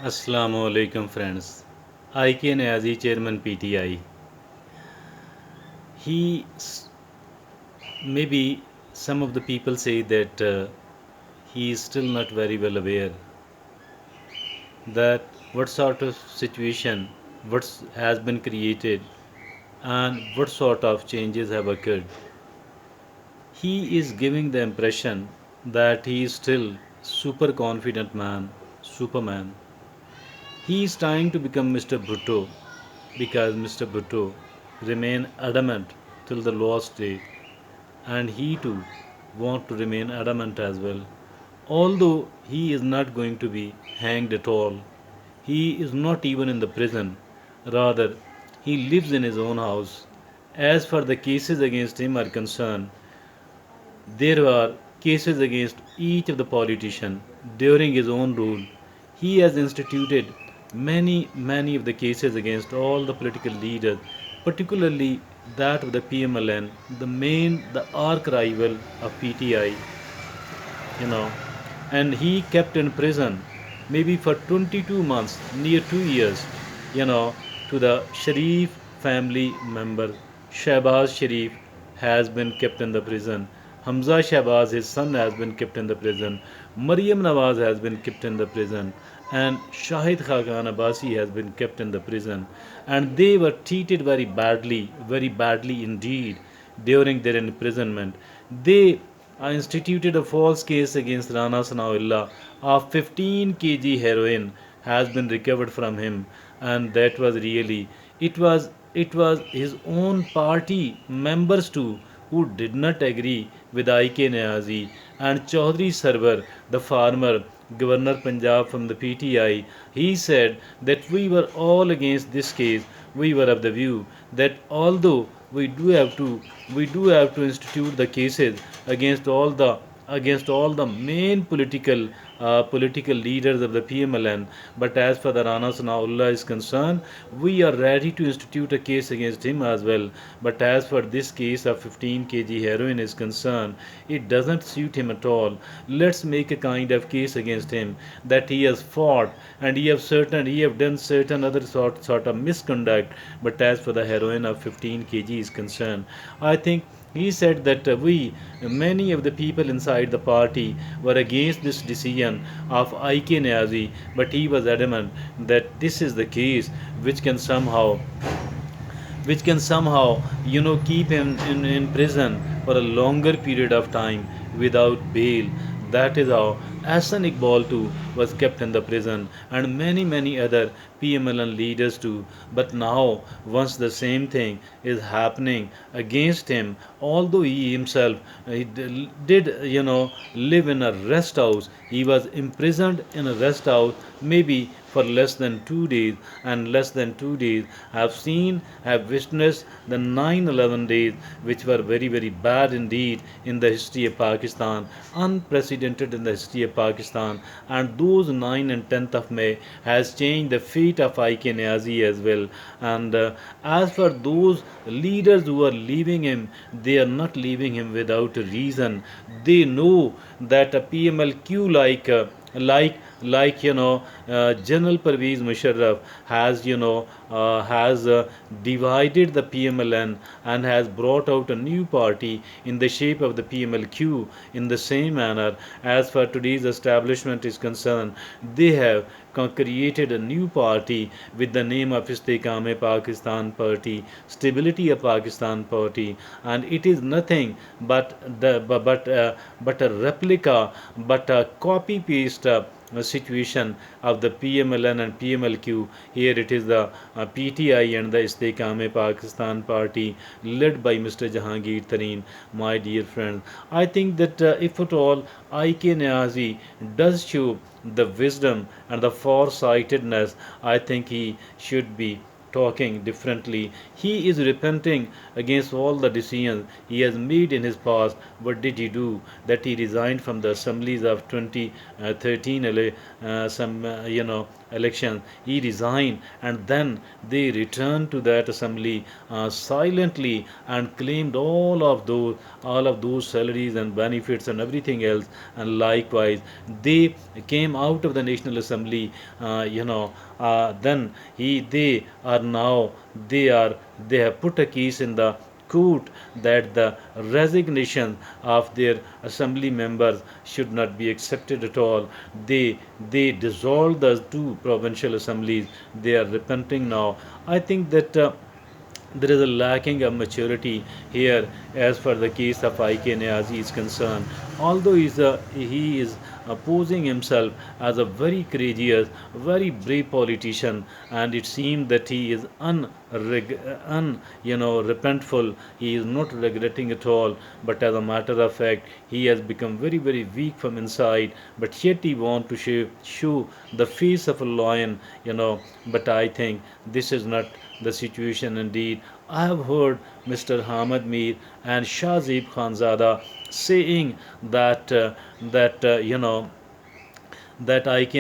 Assalamu alaikum friends. IK Niazi Chairman PTI. He maybe some of the people say that he is still not very well aware that what sort of situation what has been created and what sort of changes have occurred. He is giving the impression that he is still super confident man, superman. He is trying to become Mr. Bhutto because Mr. Bhutto remained adamant till the last day, and he too want to remain adamant as well. Although he is not going to be hanged at all, he is not even in the prison. Rather, he lives in his own house. As far the cases against him are concerned, there are cases against each of the politician during his own rule. He has instituted many of the cases against all the political leaders, particularly that of the PMLN, the arch rival of PTI, you know, and he kept in prison maybe for 22 months, near 2 years, you know, to the Sharif family member. Shahbaz Sharif has been kept in the prison. Hamza Shahbaz, his son, has been kept in the prison. Maryam Nawaz has been kept in the prison. And Shahid Khagan Abbasi has been kept in the prison. And they were treated very badly indeed during their imprisonment. They instituted a false case against Rana Sanaullah of 15 kg heroin has been recovered from him, and that was really it was his own party members too who did not agree with IK Niazi and Chaudhry Sarwar, the former Governor Punjab from the PTI. He said that we were all against this case. We were of the view that although we do have to institute the cases against all the main political leaders of the PMLN. But as for the Rana Sanaullah is concerned, we are ready to institute a case against him as well. But as for this case of 15 kg heroin is concerned, it doesn't suit him at all. Let's make a kind of case against him that he has fought and he have done certain other sort of misconduct. But as for the heroin of 15 kg is concerned, I think he said that many of the people inside the party, were against this decision of IK Niazi, but he was adamant that this is the case which can somehow keep him in prison for a longer period of time without bail. That is how Hassan Iqbal too was kept in the prison, and many other PMLN leaders too. But now, once the same thing is happening against him, although he himself did live in a rest house, he was imprisoned in a rest house maybe for less than 2 days, and less than 2 days have witnessed the 9/11 days, which were very bad indeed in the history of Pakistan, unprecedented in the history of Pakistan. And those 9 and 10th of May has changed the fate of IK Niazi as well. And as for those leaders who are leaving him, they are not leaving him without a reason. They know that a PMLQ like General Pervez Musharraf has divided the PMLN and has brought out a new party in the shape of the PMLQ. In the same manner, as for today's establishment is concerned, they have created a new party with the name of Istikame Pakistan Party, Stability of Pakistan Party, and it is nothing but a replica, but a copy paste situation of the PMLN and PMLQ. Here it is the PTI and the Istikame Pakistan Party led by Mr. Jahangir Tareen. My dear friends, I think that if at all IK Niazi does show the wisdom and the foresightedness, I think he should be talking differently. He is repenting against all the decisions he has made in his past. What did he do? That he resigned from the assemblies of 2013 elections. He resigned, and then they returned to that assembly silently and claimed all of those salaries and benefits and everything else. And likewise, they came out of the National Assembly. Then they are now they are they have put a case in the court that the resignation of their assembly members should not be accepted at all. They dissolved the two provincial assemblies. They are repenting now. I think that there is a lacking of maturity here as far the case of IK Niazi is concerned. Although he is posing himself as a very courageous, very brave politician, and it seems that he is repentful. He is not regretting at all. But as a matter of fact, he has become very, very weak from inside. But yet he wants to show the face of a lion. But I think this is not the situation indeed. I have heard Mr. Hamid Mir and Shahzaib Khanzada saying that IK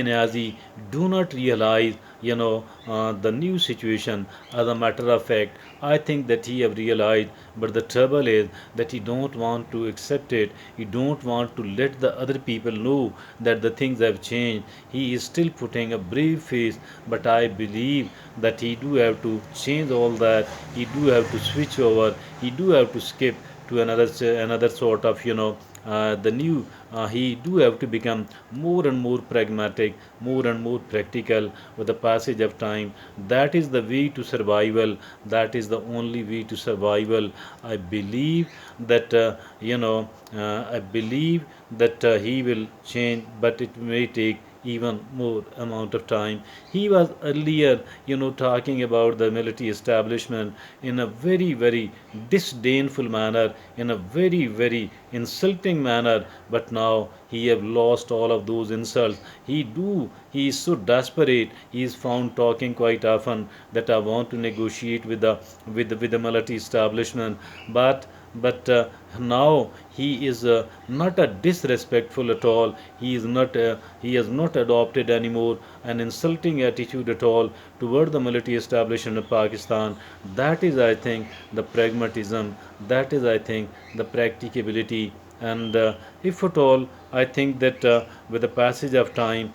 Niazi do not realize, the new situation. As a matter of fact, I think that he have realized, but the trouble is that he don't want to accept it. He don't want to let the other people know that the things have changed. He is still putting a brave face, but I believe that he do have to change all that. He do have to switch over. He do have to skip to another sort of the new he do have to become more and more pragmatic, more and more practical with the passage of time. That is the way to survival. That is the only way to survival. I believe that I believe that he will change, but it may take even more amount of time. He was earlier, talking about the military establishment in a very, very disdainful manner, in a very, very insulting manner. But now he have lost all of those insults. He is so desperate. He is found talking quite often that I want to negotiate with the military establishment. But now he is not a disrespectful at all. He has not adopted anymore an insulting attitude at all toward the military establishment of Pakistan. That is, I think, the pragmatism. That is, I think, the practicability. And if at all, I think that with the passage of time,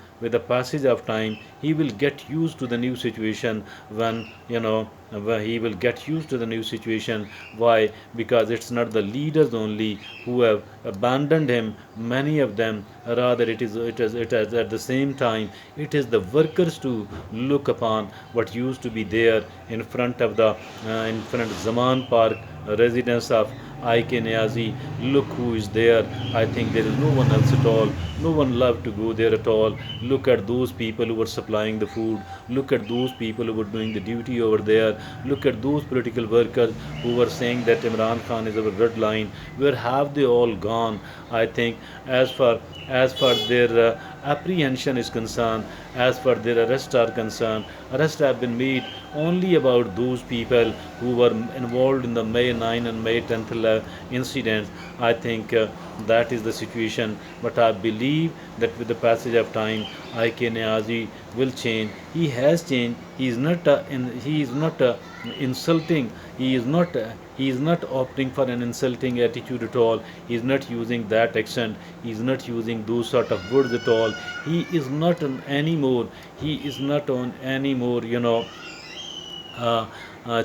he will get used to the new situation. When he will get used to the new situation. Why? Because it's not the leaders only who have abandoned him. Many of them, rather, it is at the same time, it is the workers to look upon what used to be there in front of Zaman Park residence of IK Niazi. Look who is there. I think there is no one else at all. No one loved to go there at all. Look at those people who were supplying the food. Look at those people who were doing the duty over there. Look at those political workers who were saying that Imran Khan is our red line. Where have they all gone? I think as far their apprehension is concerned, as far their arrests are concerned, arrests have been made only about those people who were involved in the May 9 and May 10th incidents. I think that is the situation. But I believe that with the passage of time, IK Niazi will change. He has changed. He is not insulting. He is not opting for an insulting attitude at all. He is not using that accent. He is not using those sort of words at all. He is not on anymore. He is not on anymore.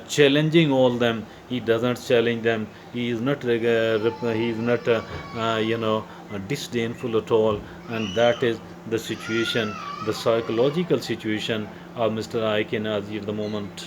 Challenging all them. He does not challenge them. He is not disdainful at all. And that is the situation, the psychological situation of Mr. IK Nazi at the moment.